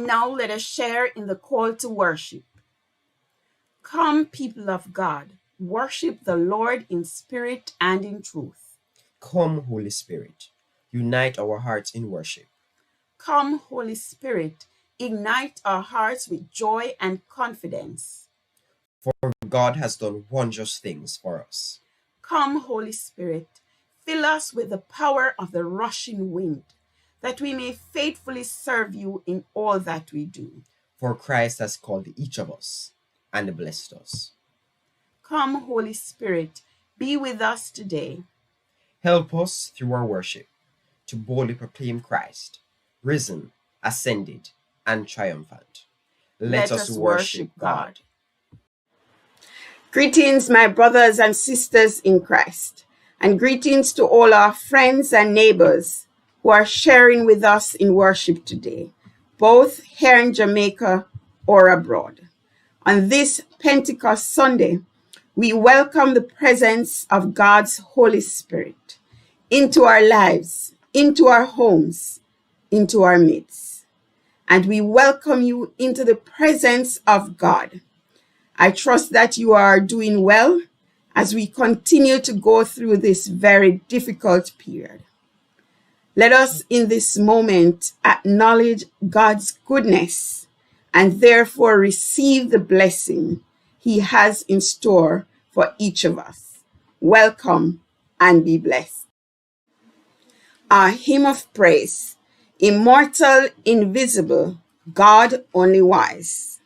Now let us share in the call to worship. Come, people of God, worship the Lord in spirit and in truth. Come, Holy Spirit, unite our hearts in worship. Come, Holy Spirit, ignite our hearts with joy and confidence. For God has done wondrous things for us. Come, Holy Spirit, fill us with the power of the rushing wind, that we may faithfully serve you in all that we do. For Christ has called each of us and blessed us. Come, Holy Spirit, be with us today. Help us through our worship to boldly proclaim Christ, risen, ascended, and triumphant. Let us worship God. Greetings, my brothers and sisters in Christ, and greetings to all our friends and neighbors who are sharing with us in worship today, both here in Jamaica or abroad. On this Pentecost Sunday, we welcome the presence of God's Holy Spirit into our lives, into our homes, into our midst. And we welcome you into the presence of God. I trust that you are doing well as we continue to go through this very difficult period. Let us in this moment acknowledge God's goodness and therefore receive the blessing He has in store for each of us. Welcome and be blessed. Our hymn of praise, Immortal, Invisible, God Only Wise.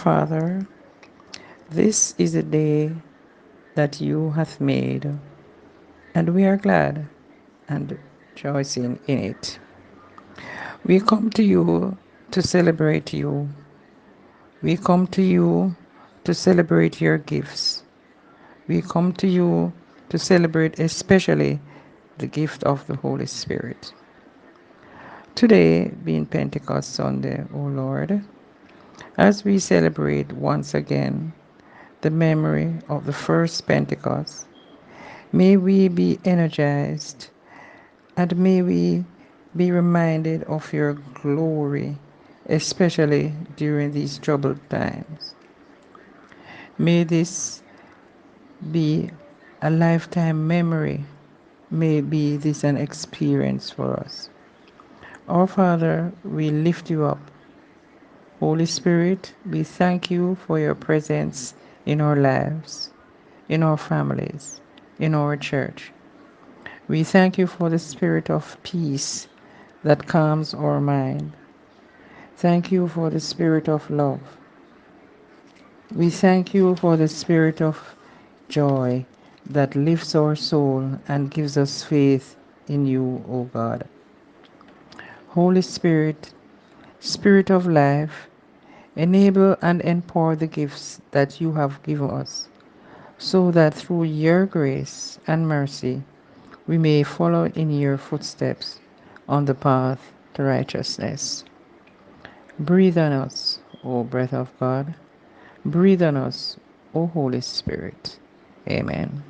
Father, this is a day that you have made, and we are glad and rejoicing in it. We come to you to celebrate you. We come to you to celebrate your gifts. We come to you to celebrate especially the gift of the Holy Spirit. Today, being Pentecost Sunday, O Lord, as we celebrate once again the memory of the first Pentecost, may we be energized and may we be reminded of your glory, especially during these troubled times. May this be a lifetime memory. May be this an experience for us. Our Father, we lift you up. Holy Spirit, we thank you for your presence in our lives, in our families, in our church. We thank you for the spirit of peace that calms our mind. Thank you for the spirit of love. We thank you for the spirit of joy that lifts our soul and gives us faith in you, O God. Holy Spirit, Spirit of life, enable and empower the gifts that you have given us, so that through your grace and mercy we may follow in your footsteps on the path to righteousness. Breathe on us, O breath of God. Breathe on us, O Holy Spirit. Amen.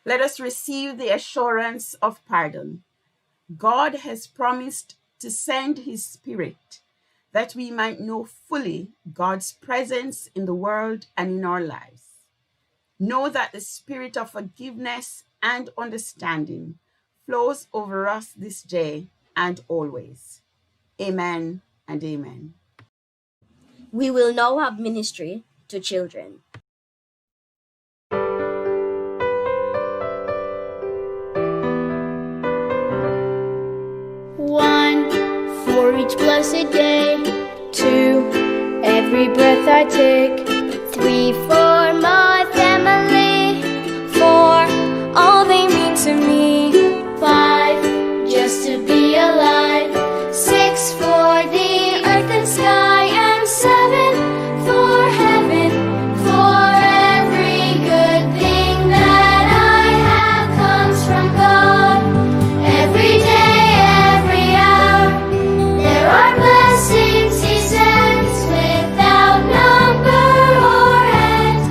Let us receive the assurance of pardon. God has promised to send his Spirit that we might know fully God's presence in the world and in our lives. Know that the spirit of forgiveness and understanding flows over us this day and always. Amen and amen. We will now have ministry to children. One, for each blessed day. Two, every breath I take. Three, for my family. Four, all they mean to me. Five, just to be alive. Six, for the earth and sky. And seven, for heaven. For every good thing that I have comes from God. Every day, every hour, there are blessings He sends without number or end.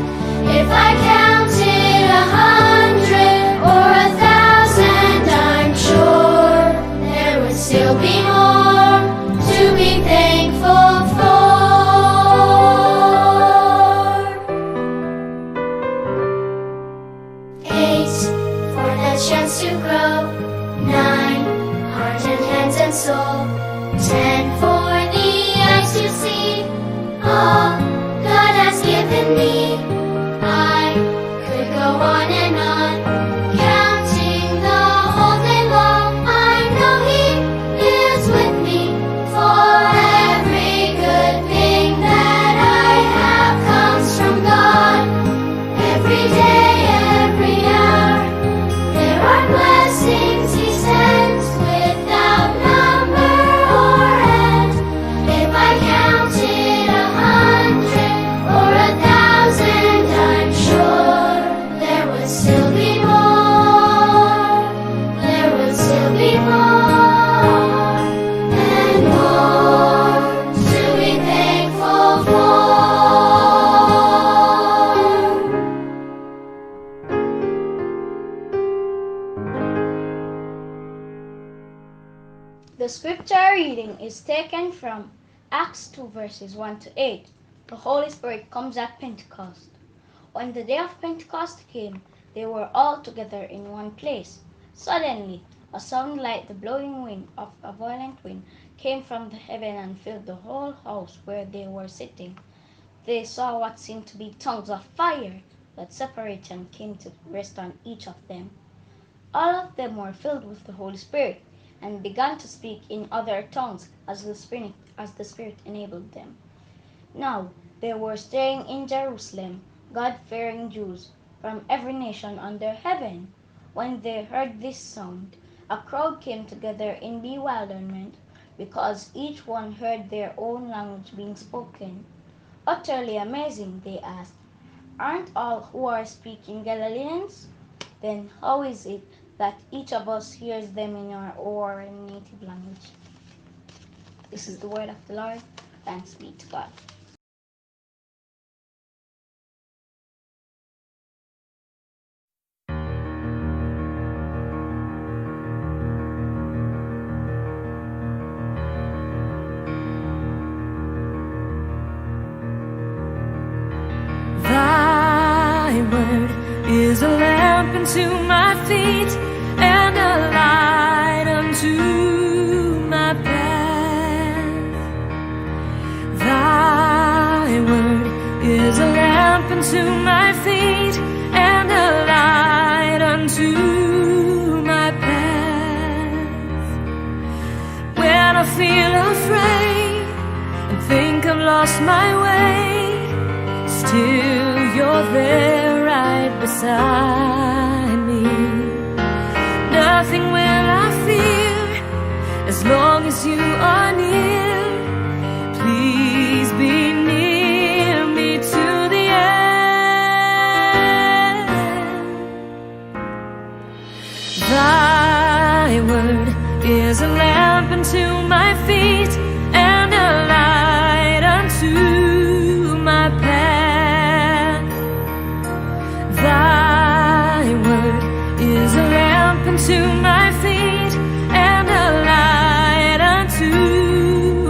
If I counted 100 or 1,000, I'm sure there would still be more to be thankful for. 8, for the chance to grow. 9, heart and hands and soul. 10, for the eyes to see all God has given me. I could go on and on, counting the whole day long. I know He is with me, for every good thing that I have comes from God. Every day, every hour, there are blessings He sends without number or end. If I counted 100 or 1,000, I'm sure there would still be more. There would still be more and more to be thankful for. The scripture reading is taken from Acts 2 verses 1 to 8. The Holy Spirit comes at Pentecost. When the day of Pentecost came, they were all together in one place. Suddenly, a sound like the blowing wind of a violent wind came from the heaven and filled the whole house where they were sitting. They saw what seemed to be tongues of fire that separated and came to rest on each of them. All of them were filled with the Holy Spirit and began to speak in other tongues as the Spirit enabled them. Now there were staying in Jerusalem God-fearing Jews from every nation under heaven. When they heard this sound, a crowd came together in bewilderment, because each one heard their own language being spoken. Utterly amazing, they asked, "Aren't all who are speaking Galileans? Then how is it that each of us hears them in our native language?" This is the word of the Lord. Thanks be to God. Thy word is a lamp unto my feet and a light unto my path. Thy word is a lamp unto my feet and a light unto my path. When I feel afraid and think I've lost my way, still you're there right beside me. Nothing will I fear as long as you are near. Please be near me to the end. Thy word is a lamp unto my feet and a light unto my path. Thy word is a lamp unto my feet and a light unto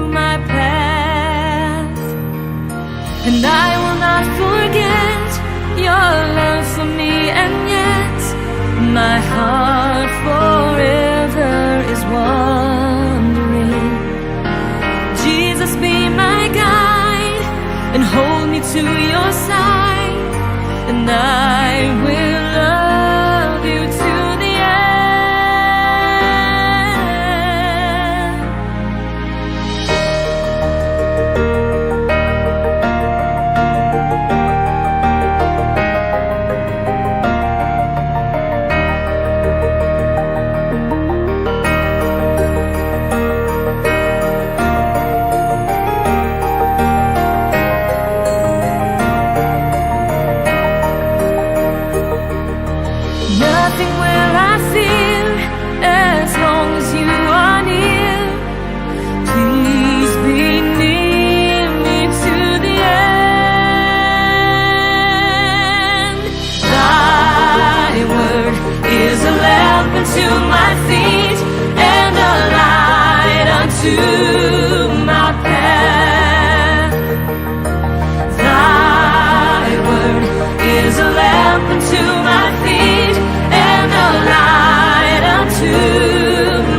my path. And I will not forget your love my heart forever is wandering. Jesus, be my guide and hold me to your side, and I will love you to the end. Nothing will I fear as long as you are near. Please be near me to the end. Thy word is a lamp unto my feet and a light unto my path. Thy word is a lamp unto my feet and a light unto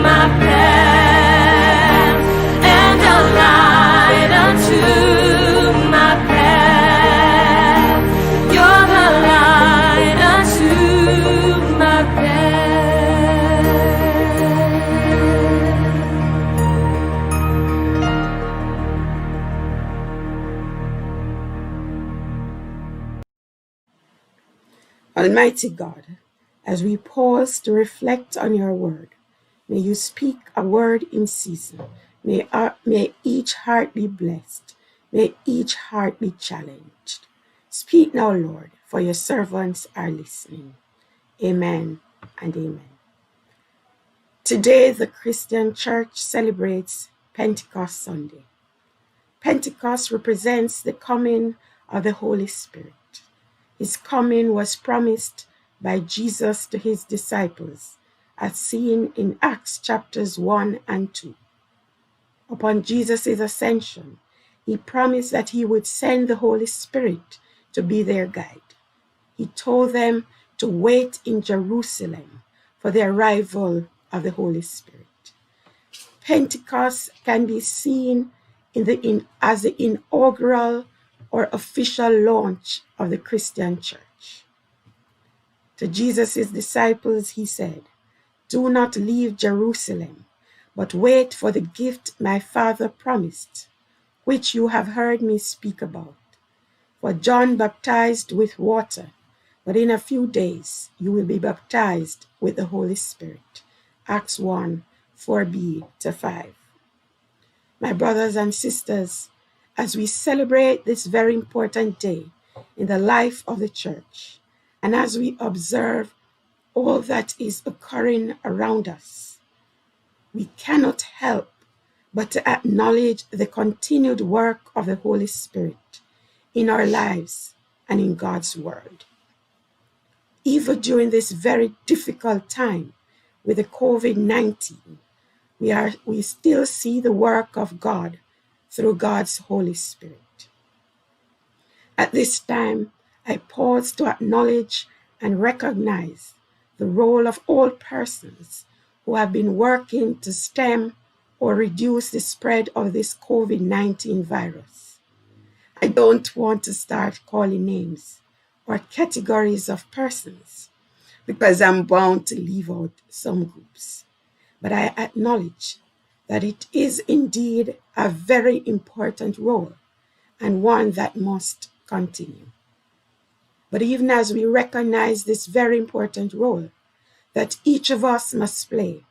my path, and a light unto my path. You're the light unto my path. Almighty God, as we pause to reflect on your word, may you speak a word in season. May each heart be blessed. May each heart be challenged. Speak now, Lord, for your servants are listening. Amen and amen. Today, the Christian Church celebrates Pentecost Sunday. Pentecost represents the coming of the Holy Spirit. His coming was promised by Jesus to his disciples, as seen in Acts chapters 1 and 2. Upon Jesus' ascension, he promised that he would send the Holy Spirit to be their guide. He told them to wait in Jerusalem for the arrival of the Holy Spirit. Pentecost can be seen as the inaugural or official launch of the Christian Church. To Jesus' disciples, he said, "Do not leave Jerusalem, but wait for the gift my Father promised, which you have heard me speak about. For John baptized with water, but in a few days you will be baptized with the Holy Spirit." Acts 1, 4b to 5. My brothers and sisters, as we celebrate this very important day in the life of the church, and as we observe all that is occurring around us, we cannot help but to acknowledge the continued work of the Holy Spirit in our lives and in God's world. Even during this very difficult time with the COVID-19, we still see the work of God through God's Holy Spirit. At this time, I pause to acknowledge and recognize the role of all persons who have been working to stem or reduce the spread of this COVID-19 virus. I don't want to start calling names or categories of persons because I'm bound to leave out some groups. But I acknowledge that it is indeed a very important role and one that must continue. But even as we recognize this very important role that each of us must play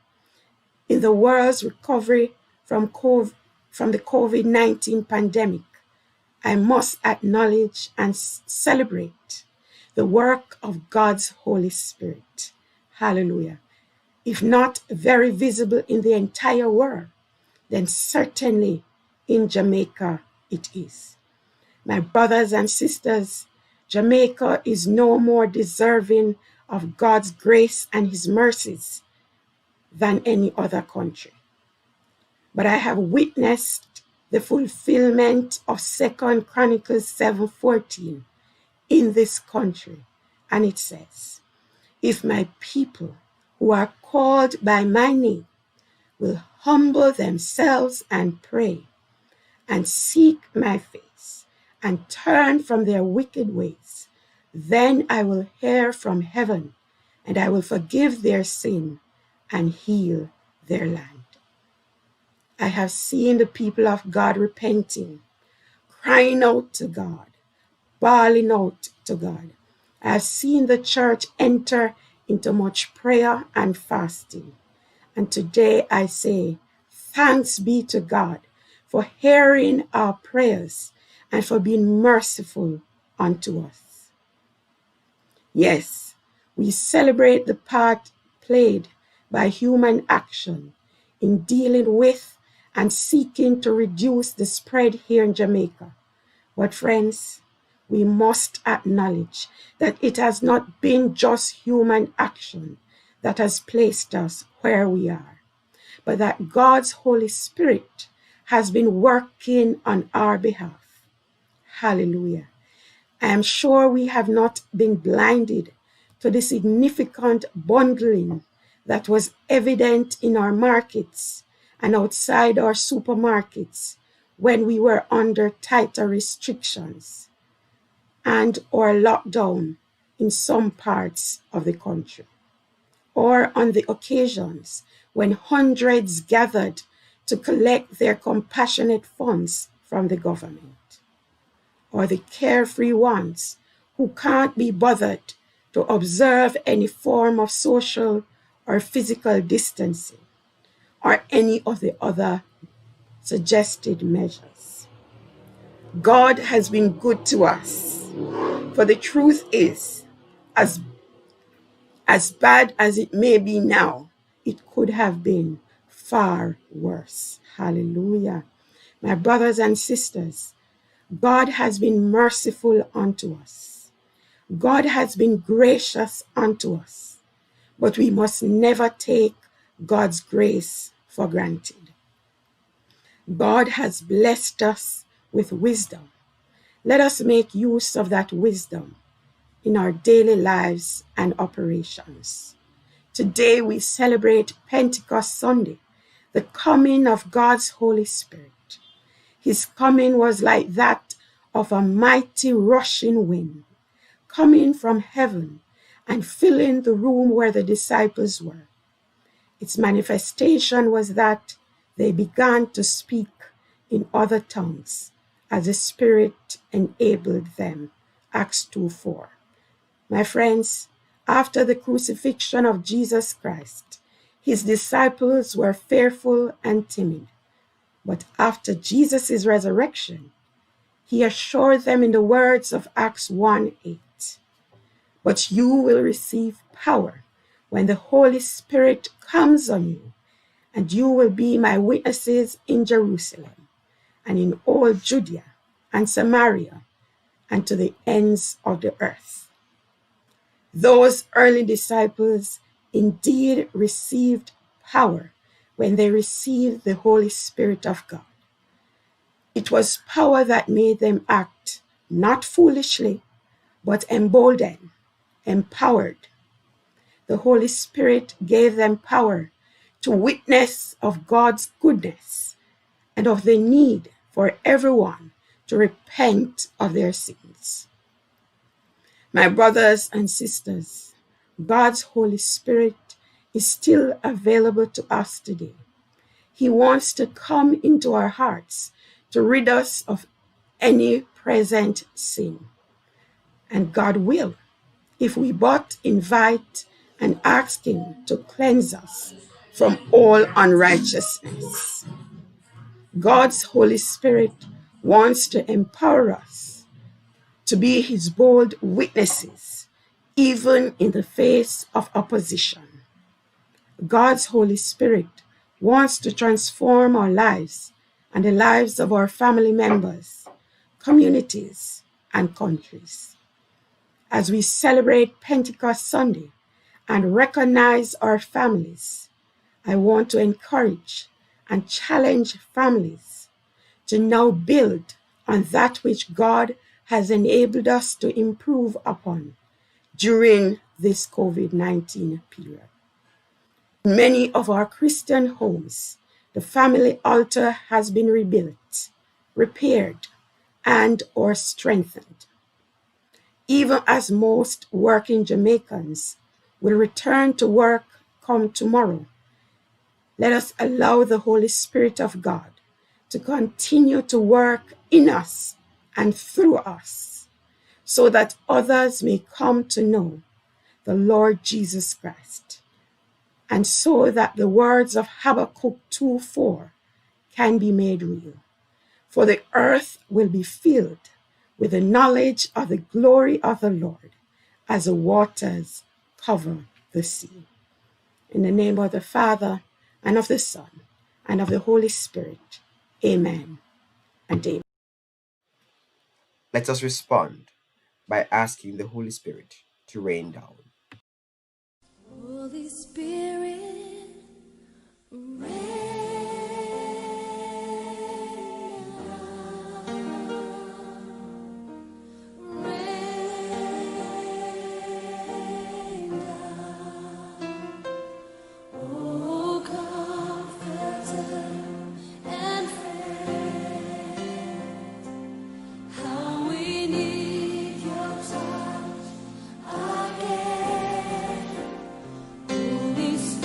in the world's recovery from the COVID-19 pandemic, I must acknowledge and celebrate the work of God's Holy Spirit. Hallelujah. If not very visible in the entire world, then certainly in Jamaica it is. My brothers and sisters, Jamaica is no more deserving of God's grace and his mercies than any other country. But I have witnessed the fulfillment of 2 Chronicles 7:14 in this country. And it says, if my people who are called by my name will humble themselves and pray and seek my face and turn from their wicked ways, then I will hear from heaven and I will forgive their sin and heal their land. I have seen the people of God repenting, crying out to God, bawling out to God. I have seen the church enter into much prayer and fasting. And today I say, thanks be to God for hearing our prayers and for being merciful unto us. Yes, we celebrate the part played by human action in dealing with and seeking to reduce the spread here in Jamaica. But friends, we must acknowledge that it has not been just human action that has placed us where we are, but that God's Holy Spirit has been working on our behalf. Hallelujah. I am sure we have not been blinded to the significant bundling that was evident in our markets and outside our supermarkets when we were under tighter restrictions and or lockdown in some parts of the country, or on the occasions when hundreds gathered to collect their compassionate funds from the government, or the carefree ones who can't be bothered to observe any form of social or physical distancing, or any of the other suggested measures. God has been good to us, for the truth is, as bad as it may be now, it could have been far worse. Hallelujah. My brothers and sisters, God has been merciful unto us. God has been gracious unto us, but we must never take God's grace for granted. God has blessed us with wisdom. Let us make use of that wisdom in our daily lives and operations. Today we celebrate Pentecost Sunday, the coming of God's Holy Spirit. His coming was like that of a mighty rushing wind, coming from heaven and filling the room where the disciples were. Its manifestation was that they began to speak in other tongues as the Spirit enabled them. Acts 2:4. My friends, after the crucifixion of Jesus Christ, his disciples were fearful and timid. But after Jesus' resurrection, he assured them in the words of Acts 1:8, "But you will receive power when the Holy Spirit comes on you, and you will be my witnesses in Jerusalem and in all Judea and Samaria and to the ends of the earth." Those early disciples indeed received power when they received the Holy Spirit of God. It was power that made them act not foolishly, but emboldened, empowered. The Holy Spirit gave them power to witness of God's goodness and of the need for everyone to repent of their sins. My brothers and sisters, God's Holy Spirit is still available to us today. He wants to come into our hearts to rid us of any present sin. And God will, if we but invite and ask him to cleanse us from all unrighteousness. God's Holy Spirit wants to empower us to be his bold witnesses, even in the face of opposition. God's Holy Spirit wants to transform our lives and the lives of our family members, communities, and countries. As we celebrate Pentecost Sunday and recognize our families, I want to encourage and challenge families to now build on that which God has enabled us to improve upon, during this COVID-19 period. In many of our Christian homes, the family altar has been rebuilt, repaired, and or strengthened. Even as most working Jamaicans will return to work come tomorrow, let us allow the Holy Spirit of God to continue to work in us and through us, so that others may come to know the Lord Jesus Christ, and so that the words of Habakkuk 2:4 can be made real. For the earth will be filled with the knowledge of the glory of the Lord as the waters cover the sea. In the name of the Father, and of the Son, and of the Holy Spirit. Amen and amen. Let us respond by asking the Holy Spirit to rain down. Holy Spirit, rain down. Oh, Comforter and friend, how we need your touch again. Holy Spirit.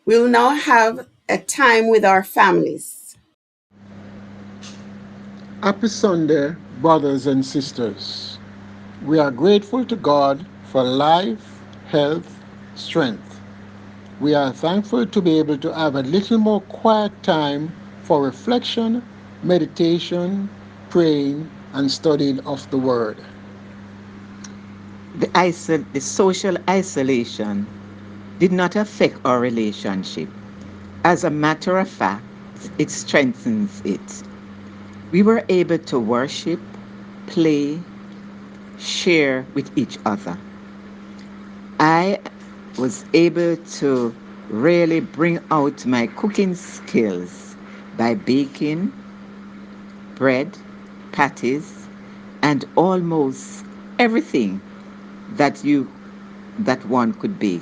We'll now have a time with our families. Happy Sunday, brothers and sisters. We are grateful to God for life, health, strength. We are thankful to be able to have a little more quiet time for reflection, meditation, praying, and studying of the Word. The social isolation did not affect our relationship. As a matter of fact, it strengthens it. We were able to worship, play, share with each other. I was able to really bring out my cooking skills by baking bread, patties, and almost everything that one could bake.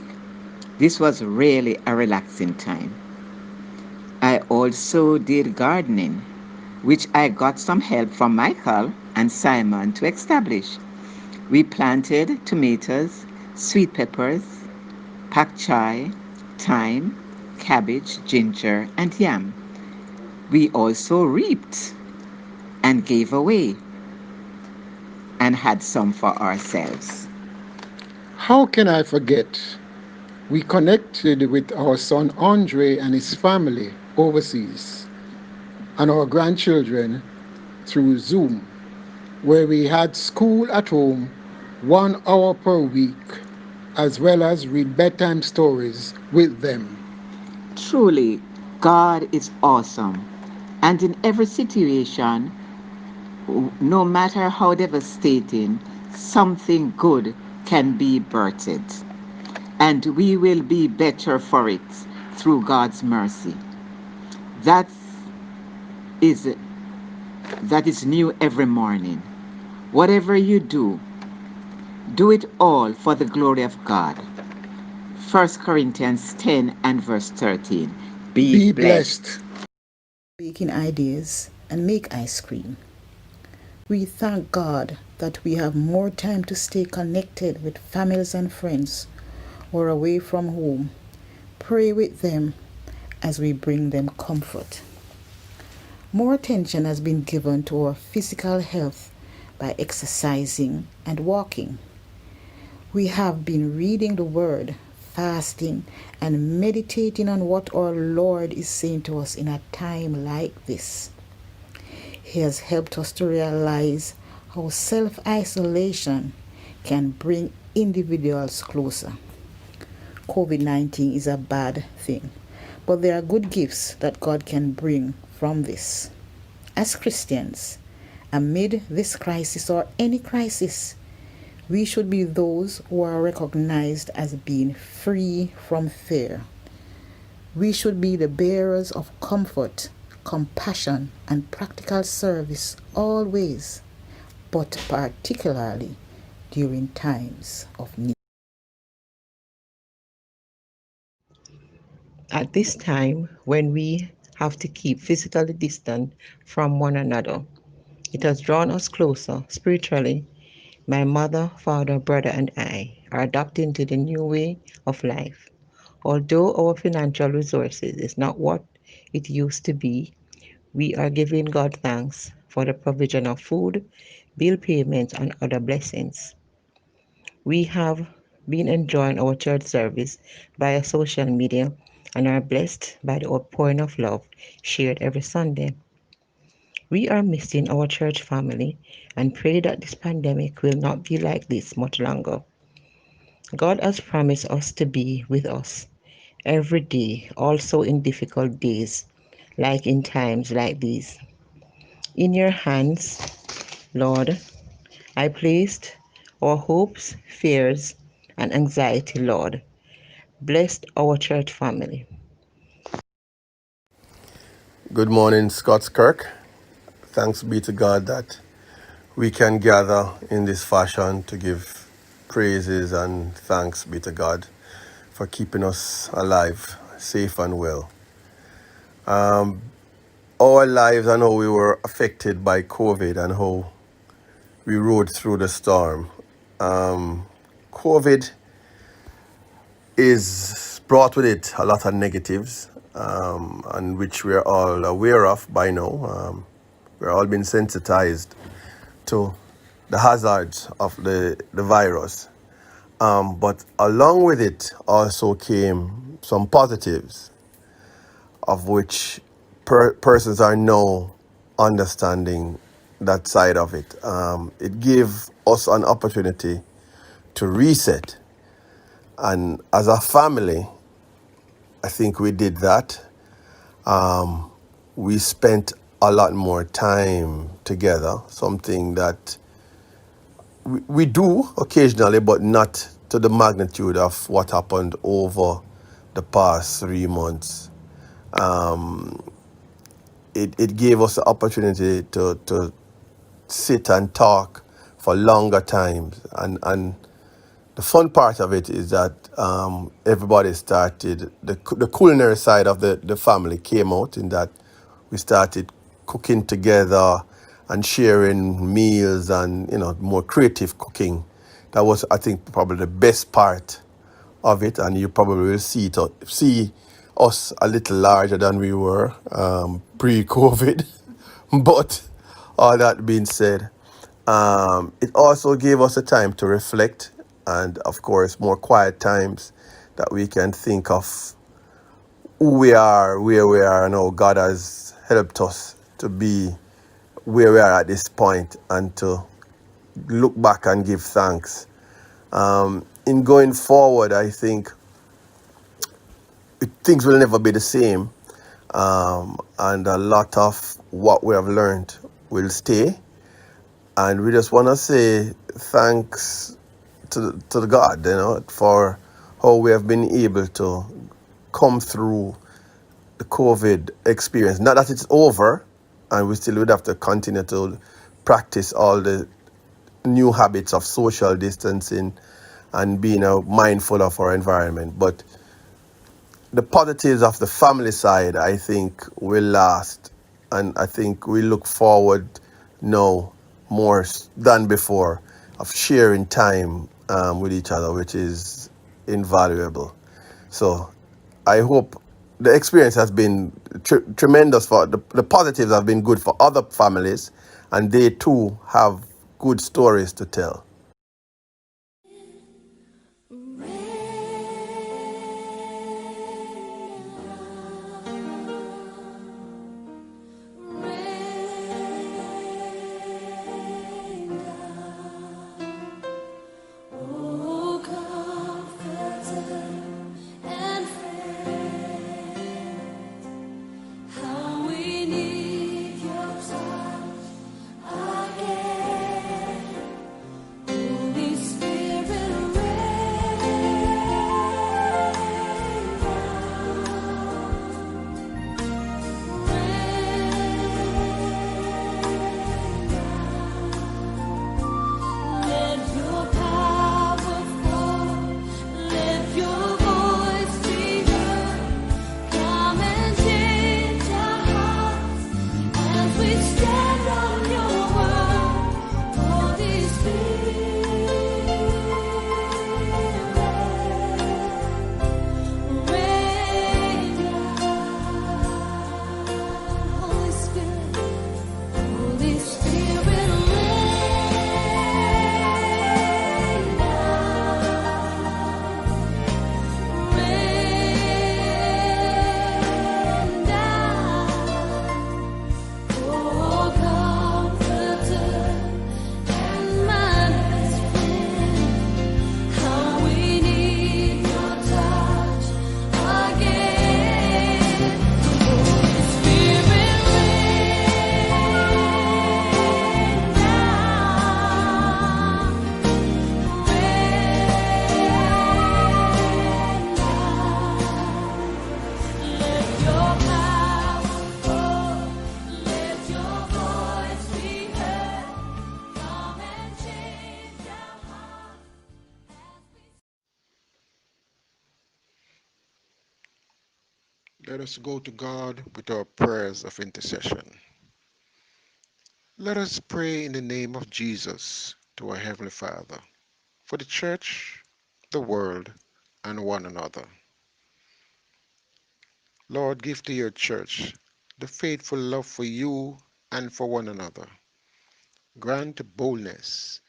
This was really a relaxing time. I also did gardening, which I got some help from Michael and Simon to establish. We planted tomatoes, sweet peppers, pak chai, thyme, cabbage, ginger, and yam. We also reaped and gave away and had some for ourselves. How can I forget? We connected with our son Andre and his family overseas and our grandchildren through Zoom, where we had school at home 1 hour per week, as well as read bedtime stories with them. Truly, God is awesome. And in every situation, no matter how devastating, something good can be birthed. And we will be better for it through God's mercy. That is new every morning. Whatever you do it all for the glory of God. 1 Corinthians 10 and verse 13. Be blessed. Baking ideas and make ice cream. We thank God that we have more time to stay connected with families and friends or away from home. Pray with them as we bring them comfort. More attention has been given to our physical health by exercising and walking. We have been reading the Word, fasting, and meditating on what our Lord is saying to us in a time like this. He has helped us to realize how self-isolation can bring individuals closer. COVID-19 is a bad thing, but there are good gifts that God can bring from this. As Christians, amid this crisis or any crisis, we should be those who are recognized as being free from fear. We should be the bearers of comfort, compassion, and practical service always, but particularly during times of need. At this time, when we have to keep physically distant from one another, it has drawn us closer spiritually. My mother, father, brother, and I are adapting to the new way of life. Although our financial resources is not what it used to be, we are giving God thanks for the provision of food, bill payments, and other blessings. We have been enjoying our church service via social media and are blessed by the outpouring of love shared every Sunday. We are missing our church family and pray that this pandemic will not be like this much longer. God has promised us to be with us every day, also in difficult days, like in times like these. In your hands, Lord, I placed our hopes, fears, and anxiety, Lord. Bless our church family. Good morning, Scots Kirk. Thanks be to God that we can gather in this fashion to give praises and thanks be to God for keeping us alive, safe and well. Our lives and how we were affected by COVID and how we rode through the storm. COVID is brought with it a lot of negatives, and which we're all aware of by now. We're all been sensitized to the hazards of the virus. But along with it also came some positives, of which persons are now understanding that side of it. It gave us an opportunity to reset. And as a family, I think we did that. We spent a lot more time together, something that we do occasionally, but not to the magnitude of what happened over the past 3 months. It gave us the opportunity to sit and talk for longer times. And the fun part of it is that everybody started, the culinary side of the family came out in that we started cooking together and sharing meals and, more creative cooking. That was, I think, probably the best part of it. And you probably will see us a little larger than we were pre-COVID. But all that being said, it also gave us a time to reflect and, of course, more quiet times that we can think of who we are, where we are, and how God has helped us to be where we are at this point, and to look back and give thanks. In going forward, I think things will never be the same, and a lot of what we have learned will stay. And we just want to say thanks to the God, for how we have been able to come through the COVID experience. Not that it's over, and we still would have to continue to practice all the new habits of social distancing and being mindful of our environment. But the positives of the family side, I think, will last. And I think we look forward now more than before of sharing time with each other, which is invaluable. So I hope the experience has been tremendous. For the positives have been good for other families, and they too have good stories to tell. Let us go to God with our prayers of intercession. Let us pray in the name of Jesus to our Heavenly Father for the church, the world, and one another. Lord, give to your church the faithful love for you and for one another. Grant boldness,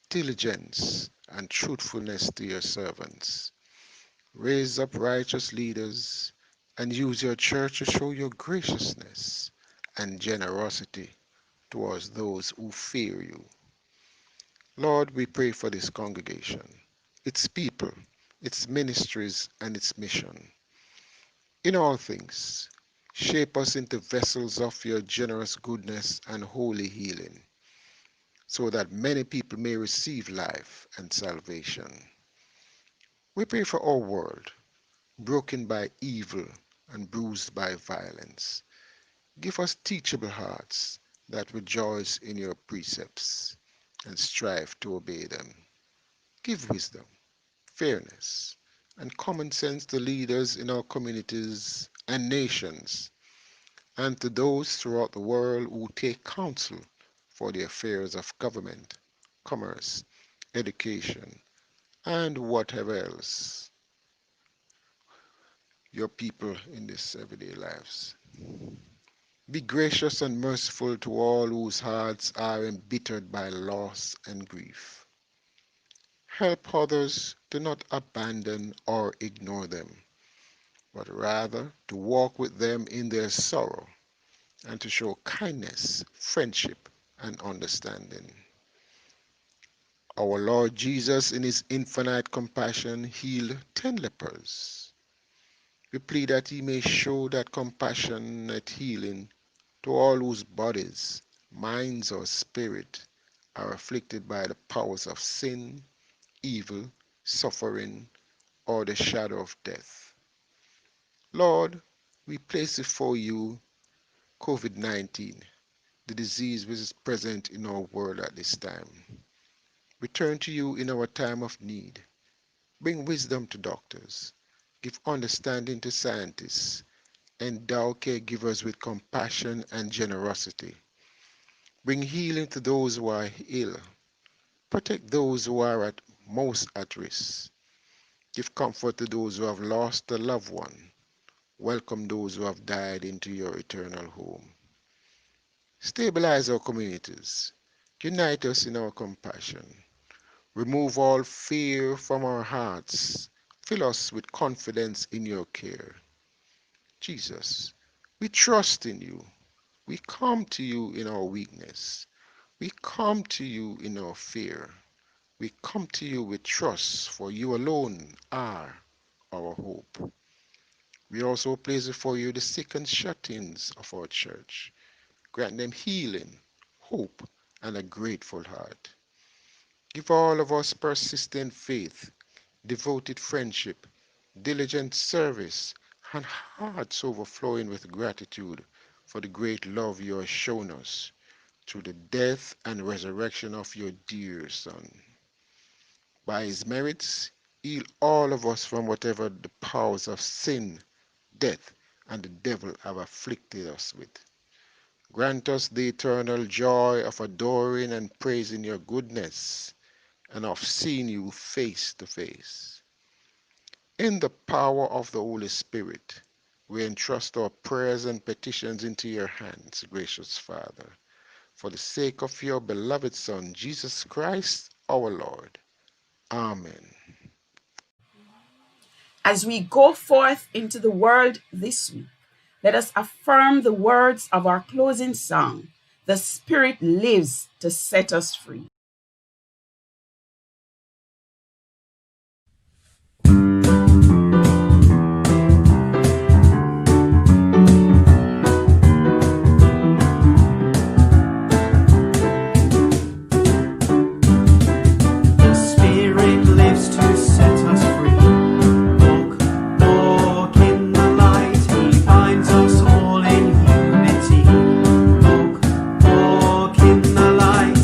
diligence, and truthfulness to your servants. Raise up righteous leaders and use your church to show your graciousness and generosity towards those who fear you. Lord, we pray for this congregation, its people, its ministries, and its mission. In all things, shape us into vessels of your generous goodness and holy healing, so that many people may receive life and salvation. We pray for our world, broken by evil and bruised by violence. Give us teachable hearts that rejoice in your precepts and strive to obey them. Give wisdom, fairness, and common sense to leaders in our communities and nations, and to those throughout the world who take counsel for the affairs of government, commerce, education, and whatever else your people in this everyday lives. Be gracious and merciful to all whose hearts are embittered by loss and grief. Help others to not abandon or ignore them, but rather to walk with them in their sorrow and to show kindness, friendship, and understanding. Our Lord Jesus, in his infinite compassion, healed 10 lepers. We plead that he may show that compassionate healing to all whose bodies, minds, or spirit are afflicted by the powers of sin, evil, suffering, or the shadow of death. Lord, we place before you COVID-19, the disease which is present in our world at this time. We turn to you in our time of need. Bring wisdom to doctors. Give understanding to scientists. Endow caregivers with compassion and generosity. Bring healing to those who are ill. Protect those who are most at risk. Give comfort to those who have lost a loved one. Welcome those who have died into your eternal home. Stabilize our communities. Unite us in our compassion. Remove all fear from our hearts. Fill us with confidence in your care. Jesus, we trust in you. We come to you in our weakness. We come to you in our fear. We come to you with trust, for you alone are our hope. We also place before you the sick and shut-ins of our church. Grant them healing, hope, and a grateful heart. Give all of us persistent faith, devoted friendship, diligent service, and hearts overflowing with gratitude for the great love you have shown us through the death and resurrection of your dear Son. By his merits, heal all of us from whatever the powers of sin, death, and the devil have afflicted us with. Grant us the eternal joy of adoring and praising your goodness and of seeing you face to face. In the power of the Holy Spirit, we entrust our prayers and petitions into your hands, gracious Father, for the sake of your beloved Son, Jesus Christ, our Lord. Amen. As we go forth into the world this week, let us affirm the words of our closing song, "The Spirit lives to set us free." The Spirit lives to set us free. Walk in the light. He binds us all in unity. Walk in the light.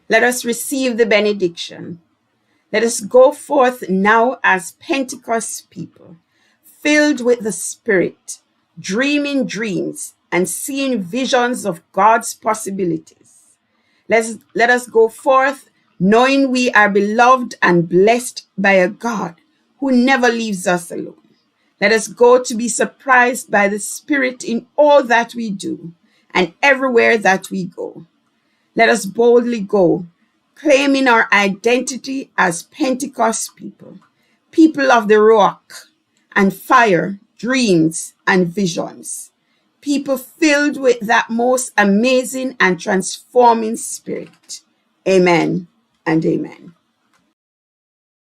Let us receive the benediction. Let us go forth now as Pentecost people, filled with the Spirit, dreaming dreams and seeing visions of God's possibilities. Let us go forth knowing we are beloved and blessed by a God who never leaves us alone. Let us go to be surprised by the Spirit in all that we do and everywhere that we go. Let us boldly go, claiming our identity as Pentecost people, people of the rock and fire, dreams and visions, people filled with that most amazing and transforming Spirit. Amen and amen.